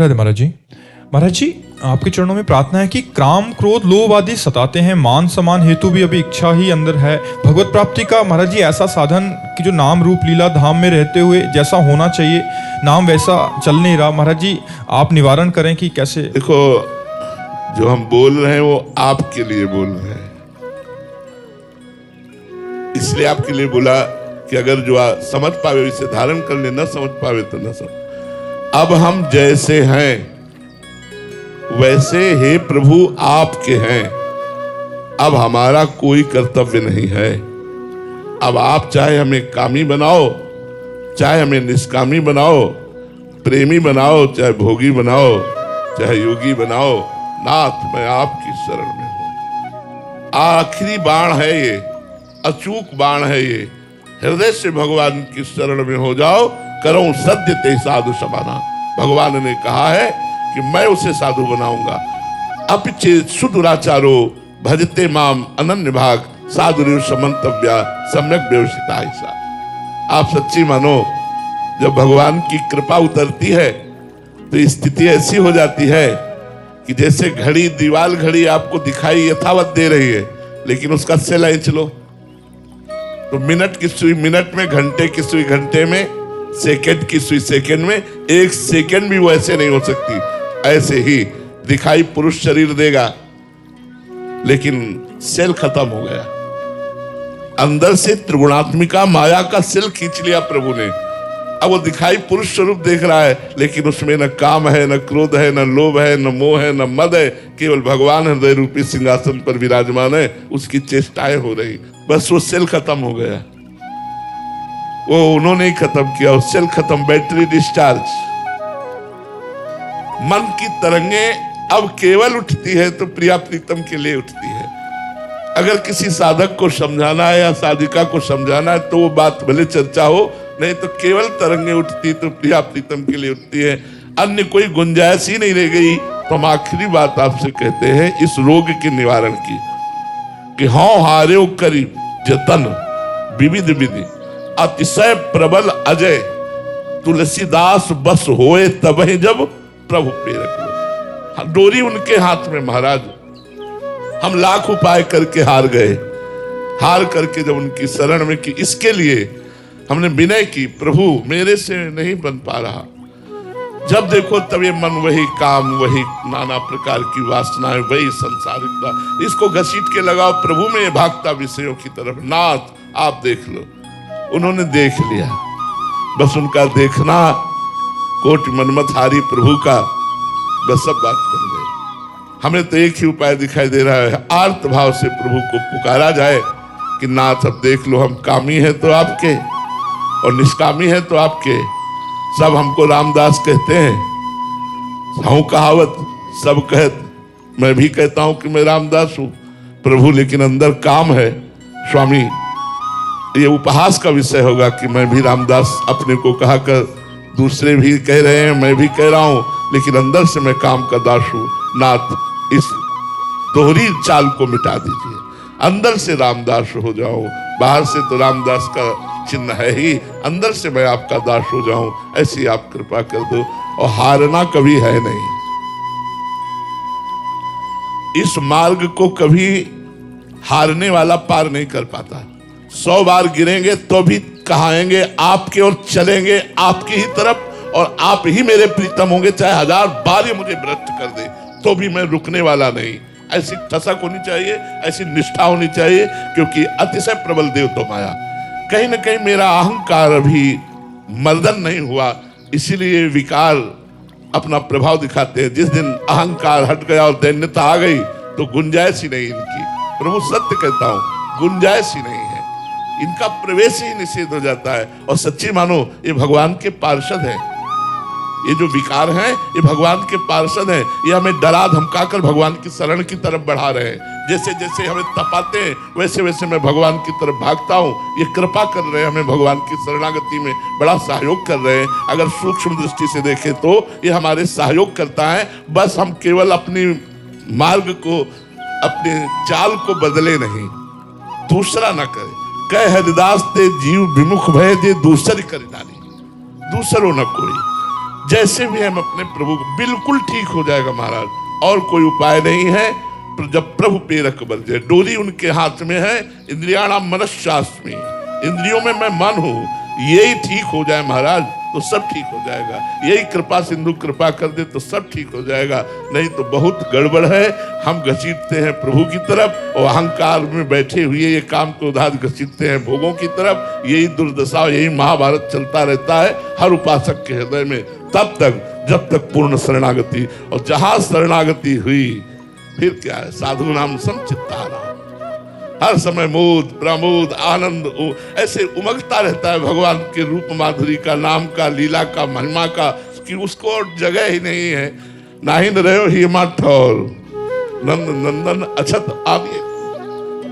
राधे महाराज जी। महाराज जी, आपके चरणों में प्रार्थना है कि काम क्रोध लोभ आदि सताते हैं, मान सम्मान हेतु भी अभी इच्छा ही अंदर है। भगवत प्राप्ति का महाराज जी ऐसा साधन कि जो नाम रूप लीला धाम में रहते हुए जैसा होना चाहिए नाम वैसा चल नहीं रहा, महाराज जी आप निवारण करें कि कैसे। देखो, जो हम बोल रहे हैं वो आपके लिए बोल रहे हैं, इसलिए आपके लिए बोला कि अगर जो समझ पावे इसे धारण कर ले, न समझ पावे तो न समझ। अब हम जैसे हैं वैसे हे प्रभु आपके हैं, अब हमारा कोई कर्तव्य नहीं है। अब आप चाहे हमें कामी बनाओ, चाहे हमें निष्कामी बनाओ, प्रेमी बनाओ, चाहे भोगी बनाओ, चाहे योगी बनाओ, नाथ मैं आपकी शरण में हूं। आखिरी बाण है ये, अचूक बाण है ये। हृदय से भगवान की शरण में हो जाओ, करो सद्य ते साधु समाना। भगवान ने कहा है कि मैं उसे साधु बनाऊंगा। अपिचे सुदुराचारो भजते माम अनन्य भाग साधु समंतव्या सम्यक व्यवस्थिता ऐसा। आप सच्ची मानो, जब भगवान की कृपा उतरती है तो स्थिति ऐसी हो जाती है कि जैसे घड़ी, दीवाल घड़ी आपको दिखाई यथावत दे रही है, लेकिन उसका सेल इंच लो तो मिनट की सुई मिनट में, घंटे की सुई घंटे में, सेकंड की सुई सेकंड में, एक सेकंड भी वो ऐसे नहीं हो सकती। ऐसे ही दिखाई पुरुष शरीर देगा, लेकिन सेल खत्म हो गया। अंदर से त्रिगुणात्मिका माया का सेल खींच लिया प्रभु ने। अब वो दिखाई पुरुष स्वरूप देख रहा है, लेकिन उसमें न काम है, न क्रोध है, न लोभ है, न मोह है, न मद है। केवल भगवान हृदय रूपी सिंहासन पर विराजमान है, उसकी चेष्टाएं हो रही। बस वो सेल खत्म हो गया। वो उन्होंने ही खत्म किया, वो सेल खत्म, बैटरी डिस्चार्ज। मन की तरंगे अब केवल उठती है तो प्रिया प्रीतम के लिए उठती है। अगर किसी साधक को समझाना है या साधिका को समझाना है तो वो बात भले चर्चा हो, नहीं तो केवल तरंगे उठती तो प्रिया प्रीतम के लिए उठती है। अन्य कोई गुंजाइश ही नहीं रह गई। तो हम आखिरी बात आपसे कहते हैं इस रोग के निवारण की कि हाँ हारे करी जतन विविध विधि अतिशय प्रबल अजय तुलसीदास बस होए तबहि जब प्रभु प्रेरक। डोरी उनके हाथ में महाराज। हम लाख उपाय करके हार गए। हार करके जब उनकी शरण में कि इसके लिए हमने विनय की, प्रभु मेरे से नहीं बन पा रहा। जब देखो तब ये मन वही काम, वही नाना प्रकार की वासनाएं, वही संसारिकता, इसको घसीट के लगाओ प्रभु में, भागता विषयों की तरफ। नाथ आप देख लो। उन्होंने देख लिया। बस उनका देखना कोटि मनमत हारी प्रभु का, बस सब बात बन गई। हमें तो एक ही उपाय दिखाई दे रहा है, आर्त भाव से प्रभु को पुकारा जाए कि नाथ अब देख लो, हम कामी है तो आपके और निष्कामी है तो आपके। सब हमको रामदास कहते हैं, हूं कहावत सब कहत, मैं भी कहता हूं कि मैं रामदास हूं प्रभु, लेकिन अंदर काम है। स्वामी ये उपहास का विषय होगा कि मैं भी रामदास अपने को कहा कर, दूसरे भी कह रहे हैं, मैं भी कह रहा हूं, लेकिन अंदर से मैं काम का दास हूं। नाथ इस दोहरी चाल को मिटा दीजिए, अंदर से रामदास हो जाऊं। बाहर से तो रामदास का चिन्ह है ही, अंदर से मैं आपका दास हो जाऊं, ऐसी आप कृपा कर दो। और हारना कभी है नहीं। इस मार्ग को कभी हारने वाला पार नहीं कर पाता। 100 बार गिरेंगे तो भी कहाएंगे आपके और चलेंगे आपकी ही तरफ, और आप ही मेरे प्रीतम होंगे। चाहे 1000 बार ये मुझे भ्रष्ट कर दे तो भी मैं रुकने वाला नहीं। ऐसी ठसक होनी चाहिए, ऐसी निष्ठा होनी चाहिए, क्योंकि अतिशय प्रबल देव तो माया। कहीं ना कहीं मेरा अहंकार अभी मर्दन नहीं हुआ, इसीलिए विकार अपना प्रभाव दिखाते हैं। जिस दिन अहंकार हट गया और दैन्यता आ गई तो गुंजाइश ही नहीं इनकी। प्रभु सत्य कहता हूं, गुंजाइश ही नहीं है, इनका प्रवेश ही निषेध हो जाता है। और सच्ची मानो ये भगवान के पार्षद हैं। ये जो विकार हैं ये भगवान के पार्षद हैं। ये हमें डरा धमकाकर भगवान की शरण की तरफ बढ़ा रहे हैं। जैसे जैसे हमें तपाते हैं वैसे वैसे मैं भगवान की तरफ भागता हूँ। ये कृपा कर रहे हैं, हमें भगवान की शरणागति में बड़ा सहयोग कर रहे हैं। अगर सूक्ष्म दृष्टि से देखें तो ये हमारे सहयोग करता है। बस हम केवल अपनी मार्ग को, अपने चाल को बदले नहीं, दूसरा ना करे। कह हरिदास ते जीव विमुख भय जे दूसरी कर डाली, दूसरो न कोई। जैसे भी हम अपने प्रभु को, बिल्कुल ठीक हो जाएगा महाराज। और कोई उपाय नहीं है। जब प्रभु पेरक बरजे, डोरी उनके हाथ में है। इंद्रियाणाम मनश्चास्मि, इंद्रियों में मैं मन हूं, यही ठीक हो जाए महाराज तो सब ठीक हो जाएगा। यही कृपा सिंधु कृपा कर दे तो सब ठीक हो जाएगा। नहीं तो बहुत गड़बड़ है। हम घसीटते हैं प्रभु की तरफ और अहंकार में बैठे हुए ये काम को उधार घसीटते हैं भोगों की तरफ। यही दुर्दशा, यही महाभारत चलता रहता है हर उपासक के हृदय में, तब तक जब तक पूर्ण शरणागति। और जहां शरणागति हुई फिर क्या है, साधु नाम संचित्तानाम, हर समय मोद प्रमोद आनंद ऐसे उमगता रहता है भगवान के रूप माधुरी का, नाम का, लीला का, महिमा का, कि उसको और जगह ही नहीं है। नाहिन रहो हिमा ठौर, नंद नंदन अछत आदि।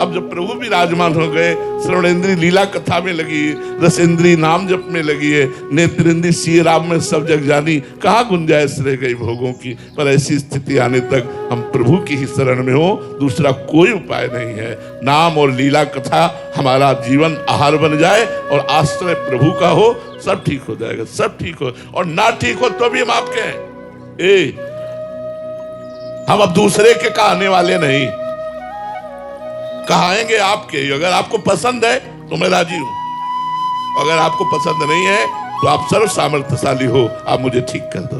अब जब प्रभु भी राजमान हो गए, श्रवणेन्द्री लीला कथा में लगी है, रसेंद्री नाम जप में लगी है, नेत्रेंद्री श्री राम में सब जग जानी, कहाँ गुंजाइश रह गई भोगों की। पर ऐसी स्थिति आने तक हम प्रभु की ही शरण में हो, दूसरा कोई उपाय नहीं है। नाम और लीला कथा हमारा जीवन आहार बन जाए और आश्रय प्रभु का हो, सब ठीक हो जाएगा, सब ठीक हो। और ना ठीक हो तो भी हम आपके हैं। हम अब दूसरे के कहने वाले नहीं, कहाएंगे आपके। अगर आपको पसंद है तो मैं राजी हूं, अगर आपको पसंद नहीं है तो आप सर्व सामर्थ्यशाली हो, आप मुझे ठीक कर दो,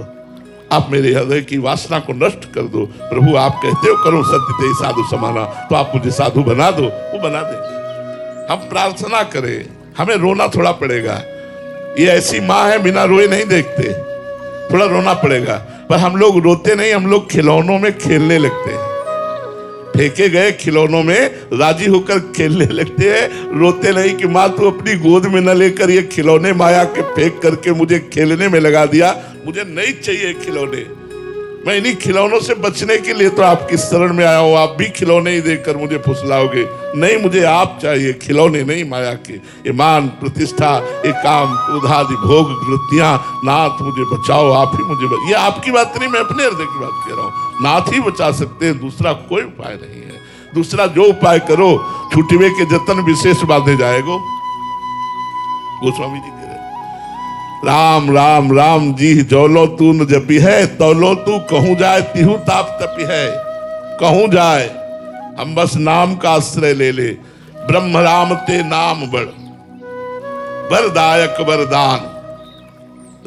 आप मेरे हृदय की वासना को नष्ट कर दो। प्रभु आप कहते हो करो सत्य ते साधु समाना, तो आप मुझे साधु बना दो, वो बना देंगे। हम प्रार्थना करें, हमें रोना थोड़ा पड़ेगा। ये ऐसी माँ है बिना रोए नहीं देखते, थोड़ा रोना पड़ेगा। पर हम लोग रोते नहीं, हम लोग खिलौनों में खेलने लगते हैं, फेंके गए खिलौनों में राजी होकर खेलने लगते हैं। रोते नहीं कि माँ तू अपनी गोद में न लेकर ये खिलौने माया के फेंक करके मुझे खेलने में लगा दिया, मुझे नहीं चाहिए खिलौने। मैं इन्हीं खिलौनों से बचने के लिए तो आपकी शरण में आया हूं। आप भी खिलौने ही देकर मुझे फुसलाओगे, नहीं मुझे आप चाहिए, खिलौने नहीं माया के। ये मान प्रतिष्ठा, ये काम क्रोध आदि भोग वृत्तियां, नाथ मुझे बचाओ, आप ही मुझे ये आपकी बात नहीं, मैं अपने हृदय की बात कह रहा हूँ। नाथ ही बचा सकते हैं, दूसरा कोई उपाय नहीं है। दूसरा जो उपाय करो छुटवे के जतन विशेष बांधे जाएगो। गोस्वामी जी कह रहे राम राम राम जी जौलो तू न जपी है, तौलो तू कहूं जाए तिहु ताप तपी है। कहूं जाए हम बस नाम का आश्रय ले ले, ब्रह्म राम ते नाम बड़ वरदायक वरदान।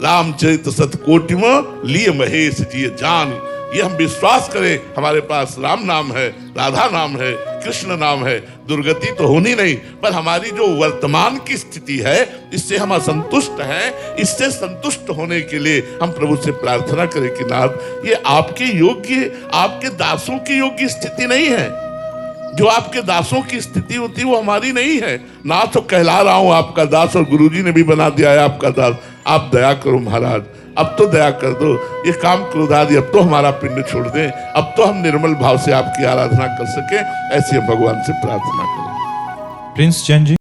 रामचरित सतकोटि में लिए महेश जी जान। ये हम विश्वास करें, हमारे पास राम नाम है, राधा नाम है, कृष्ण नाम है। दुर्गति तो होनी नहीं, पर हमारी जो वर्तमान की स्थिति है इससे हम असंतुष्ट हैं। इससे संतुष्ट होने के लिए हम प्रभु से प्रार्थना करें कि नाथ ये आपके योग्य, आपके दासों की योग्य स्थिति नहीं है। जो आपके दासों की स्थिति होती है वो हमारी नहीं है। ना तो कहला रहा हूं आपका दास, और गुरुजी ने भी बना दिया है आपका दास। आप दया करो महाराज, अब तो दया कर दो। ये काम क्रोध आदि अब तो हमारा पिंड छोड़ दें, अब तो हम निर्मल भाव से आपकी आराधना कर सके। ऐसे भगवान से प्रार्थना करें। प्रिंस जैन जी।